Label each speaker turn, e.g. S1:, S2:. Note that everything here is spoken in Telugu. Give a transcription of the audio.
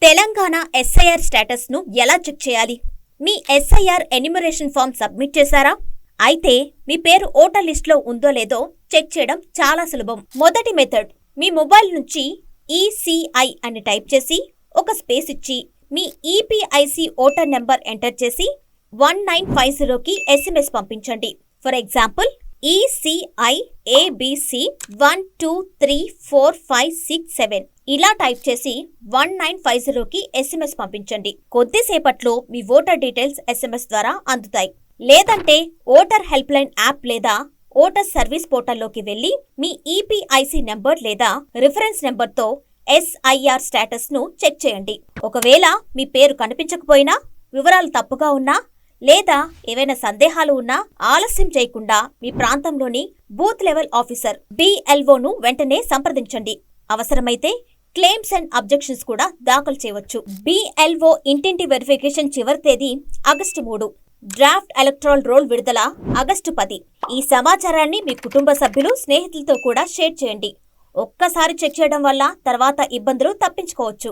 S1: తెలంగాణ ఎస్ఐఆర్ స్టేటస్ ను ఎలా చెక్ చేయాలి? మీ ఎస్ఐఆర్ ఎన్యుమరేషన్ ఫామ్ సబ్మిట్ చేశారా? అయితే మీ పేరు ఓటర్ లిస్టులో ఉందో లేదో చెక్ చేయడం చాలా సులభం. మొదటి మెథడ్, మీ మొబైల్ నుంచి ఈసీఐ అని టైప్ చేసి ఒక స్పేస్ ఇచ్చి మీ ఈపీఐసి ఓటర్ నెంబర్ ఎంటర్ చేసి 1950కి SMS పంపించండి. ఫర్ ఎగ్జాంపుల్ ECI ABC 123456 ఇలా టైప్ చేసి 1950కి SMS పంపించండి. కొద్దిసేపట్లో మీ ఓటర్ డీటెయిల్స్ SMS ద్వారా అందుతాయి. లేదంటే ఓటర్ హెల్ప్ లైన్ యాప్ లేదా ఓటర్ సర్వీస్ పోర్టల్లోకి వెళ్లి మీ ఈపీఐసి నెంబర్ లేదా రిఫరెన్స్ నెంబర్తో ఎస్ఐఆర్ స్టేటస్ ను చెక్ చేయండి. ఒకవేళ మీ పేరు కనిపించకపోయినా, వివరాలు తప్పుగా ఉన్నా లేదా ఏవైనా సందేహాలు ఉన్నా ఆలస్యం చేయకుండా మీ ప్రాంతంలోని బూత్ లెవెల్ ఆఫీసర్ BLOను వెంటనే సంప్రదించండి. అవసరమైతే క్లెయిమ్స్ అండ్ అబ్జెక్షన్స్ కూడా దాఖలు చేయవచ్చు. BLO ఇంటింటి వెరిఫికేషన్ చివరి తేదీ ఆగస్టు 3. డ్రాఫ్ట్ ఎలక్టరల్ రోల్ విడుదల ఆగస్టు 10. ఈ సమాచారాన్ని మీ కుటుంబ సభ్యులు, స్నేహితులతో కూడా షేర్ చేయండి. ఒక్కసారి చెక్ చేయడం వల్ల తర్వాత ఇబ్బందులు తప్పించుకోవచ్చు.